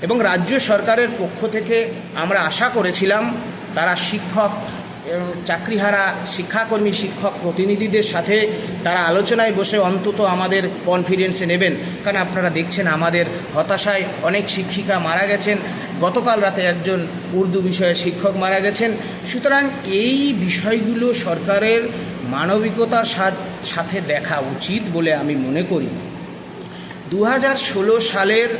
এবং রাজ্য সরকারের পক্ষ থেকে আমরা আশা করেছিলাম তারা শিক্ষক এবং চাকরিহারা শিক্ষাকর্মী শিক্ষক প্রতিনিধিদের সাথে তারা আলোচনায় বসে অন্তত আমাদের কনফিডেন্সে নেবেন। কারণ আপনারা দেখছেন আমাদের হতাশায় অনেক শিক্ষিকা মারা গেছেন, গতকাল রাতে একজন উর্দু বিষয়ের শিক্ষক মারা গেছেন। সুতরাং এই বিষয়গুলো সরকারের মানবিকতার সাথে দেখা উচিত বলে আমি মনে করি। 2016 সালের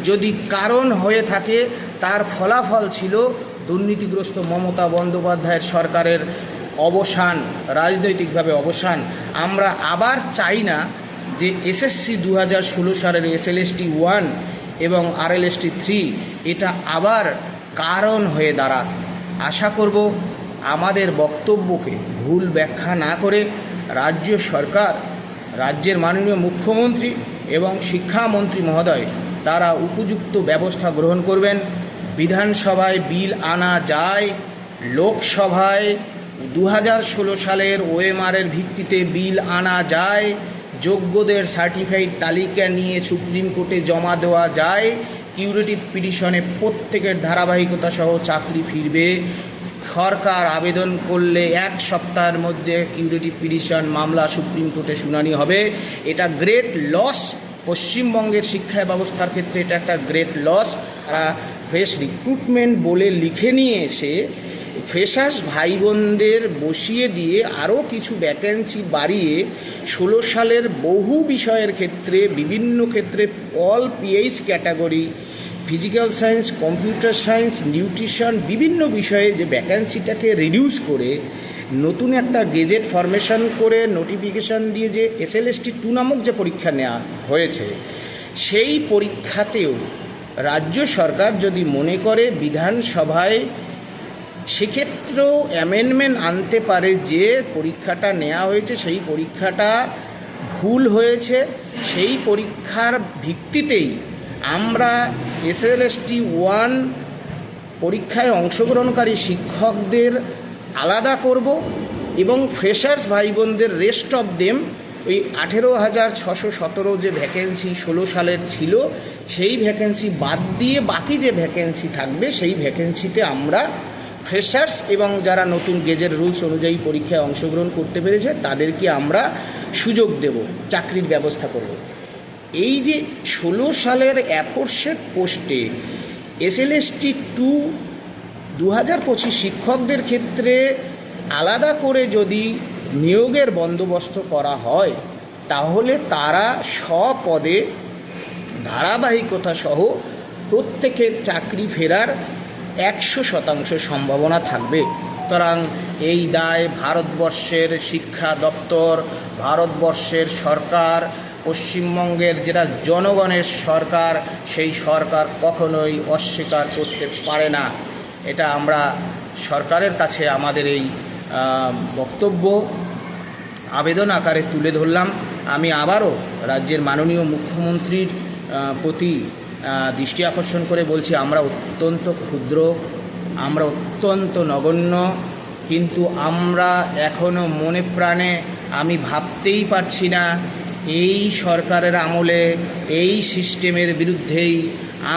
যদি কারণ হয়ে থাকে তার ফলাফল ছিল দুর্নীতিগ্রস্ত মমতা বন্দ্যোপাধ্যায়ের সরকারের অবসান, রাজনৈতিকভাবে অবসান। আমরা আবার চাই না যে এসএসসি 2016 সালের SLST 1 এবং RLST 3 এটা আবার কারণ হয়ে দাঁড়াক। আশা করব আমাদের বক্তব্যকে ভুল ব্যাখ্যা না করে রাজ্য সরকার, রাজ্যের মাননীয় মুখ্যমন্ত্রী এবং শিক্ষামন্ত্রী মহোদয় তারা উপযুক্ত ব্যবস্থা গ্রহণ করবেন। বিধানসভায় বিল আনা যায়, লোকসভায় 2016 সালের OMR-এর ভিত্তিতে বিল আনা যায়, যোগ্যদের সার্টিফাইড তালিকা নিয়ে সুপ্রিম কোর্টে জমা দেওয়া যায়, কিউরেটিভ পিটিশনে প্রত্যেকের ধারাবাহিকতা সহ চাকরি ফিরবে। সরকার আবেদন করলে 1 সপ্তাহের মধ্যে কিউরেটিভ পিটিশন মামলা সুপ্রিম কোর্টে শুনানি হবে। এটা গ্রেট লস, পশ্চিমবঙ্গের শিক্ষা ব্যবস্থার ক্ষেত্রে এটা একটা গ্রেট লস। তারা ফ্রেশ রিক্রুটমেন্ট বলে লিখে নিয়ে এসে ফ্রেশার্স ভাই বোনদের বসিয়ে দিয়ে আরও কিছু ভ্যাকেন্সি বাড়িয়ে 16 সালের বহু বিষয়ের ক্ষেত্রে বিভিন্ন ক্ষেত্রে all PH category, physical science, computer science, nutrition বিভিন্ন বিষয়ে যে ভ্যাকেন্সিটাকে রিডিউস করে নতুন একটা গেজেট ফরমেশন করে নোটিফিকেশান দিয়ে যে SLST 2 নামক যে পরীক্ষা নেওয়া হয়েছে সেই পরীক্ষাতেও রাজ্য সরকার যদি মনে করে বিধানসভায় সেক্ষেত্রেও অ্যামেন্ডমেন্ট আনতে পারে যে পরীক্ষাটা নেওয়া হয়েছে সেই পরীক্ষাটা ভুল হয়েছে, সেই পরীক্ষার ভিত্তিতেই আমরা SLST 1 পরীক্ষায় অংশগ্রহণকারী শিক্ষকদের আলাদা করব এবং ফ্রেশার্স ভাই বোনদের রেস্ট অফ দেম ওই 18,617 যে ভ্যাকেন্সি 16 সালের ছিল সেই ভ্যাকেন্সি বাদ দিয়ে বাকি যে ভ্যাকেন্সি থাকবে সেই ভ্যাকেন্সিতে আমরা ফ্রেশার্স এবং যারা নতুন গেজের রুলস অনুযায়ী পরীক্ষায় অংশগ্রহণ করতে পেরেছে তাদেরকে আমরা সুযোগ দেব, চাকরির ব্যবস্থা করব। এই যে 16 সালের অ্যাফোরশেড পোস্টে SLST 2 2025 শিক্ষকদের ক্ষেত্রে আলাদা করে যদি নিয়োগের বন্দোবস্ত করা হয় তাহলে তারা স্বপদে ধারাবাহিকতা সহ প্রত্যেকের চাকরি ফেরার 100% সম্ভাবনা থাকবে। সুতরাং এই দায় ভারতবর্ষের শিক্ষা দপ্তর, ভারতবর্ষের সরকার, পশ্চিমবঙ্গের যেটা জনগণের সরকার সেই সরকার কখনোই অস্বীকার করতে পারে না। এটা আমরা সরকারের কাছে আমাদের এই বক্তব্য আবেদন আকারে তুলে ধরলাম। আমি আবারও রাজ্যের মাননীয় মুখ্যমন্ত্রীর প্রতি দৃষ্টি আকর্ষণ করে বলছি আমরা অত্যন্ত ক্ষুদ্র, আমরা অত্যন্ত নগণ্য, কিন্তু আমরা এখনও মনে প্রাণে আমি ভাবতেই পারছি না এই সরকারের আমলে এই সিস্টেমের বিরুদ্ধেই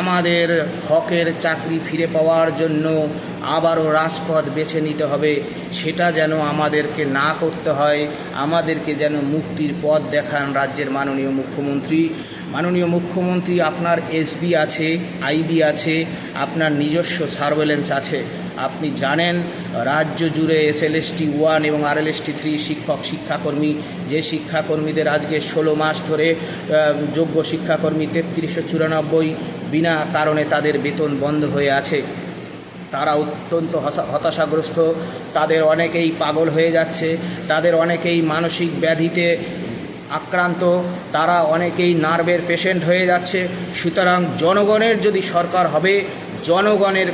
আমাদের হকের চাকরি ফিরে পাওয়ার জন্য আবারও রাজপথ বেছে নিতে হবে। সেটা যেন আমাদেরকে না করতে হয়, আমাদেরকে যেন মুক্তির পথ দেখান রাজ্যের মাননীয় মুখ্যমন্ত্রী। মাননীয় মুখ্যমন্ত্রী আপনার SB আছে, IB আছে, আপনার নিজস্ব সার্ভেলেন্স আছে। আপনি জানেন রাজ্য জুড়ে SLST 1 এবং RLST 3 শিক্ষক শিক্ষাকর্মী, যে শিক্ষাকর্মীদের আজকে 16 মাস ধরে যোগ্য শিক্ষাকর্মী 3394 বিনা কারণে তাদের বেতন বন্ধ হয়ে আছে, তারা অত্যন্ত হতাশাগ্রস্ত, তাদের অনেকেই পাগল হয়ে যাচ্ছে, তাদের অনেকেই মানসিক ব্যাধিতে আক্রান্ত, তারা অনেকেই নার্ভের পেশেন্ট হয়ে যাচ্ছে। সুতরাং জনগণের যদি সরকার হবে, জনগণের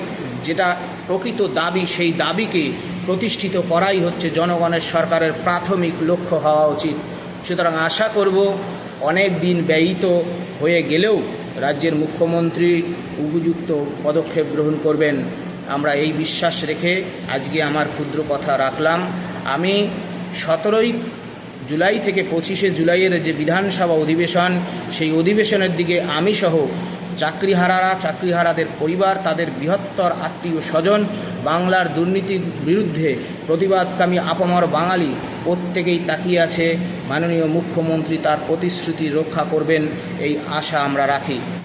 যেটা প্রকৃত দাবি সেই দাবিকে প্রতিষ্ঠিত করাই হচ্ছে জনগণের সরকারের প্রাথমিক লক্ষ্য হওয়া উচিত। সুতরাং আশা করব অনেক দিন ব্যয়িত হয়ে গেলেও রাজ্যের মুখ্যমন্ত্রী উপযুক্ত পদক্ষেপ গ্রহণ করবেন। আমরা এই বিশ্বাস রেখে আজকে আমার ক্ষুদ্র কথা রাখলাম। আমি 17 জুলাই থেকে 25 জুলাইয়ের যে বিধানসভা অধিবেশন সেই অধিবেশনের দিকে আমি সহ চাকরিহারারা, চাকরিহারাদের পরিবার, তাদের বৃহত্তর আত্মীয় স্বজন, বাংলার দুর্নীতির বিরুদ্ধে প্রতিবাদকামী আপামর বাঙালি প্রত্যেকেই তাকিয়ে আছে মাননীয় মুখ্যমন্ত্রী তার প্রতিশ্রুতি রক্ষা করবেন, এই আশা আমরা রাখি।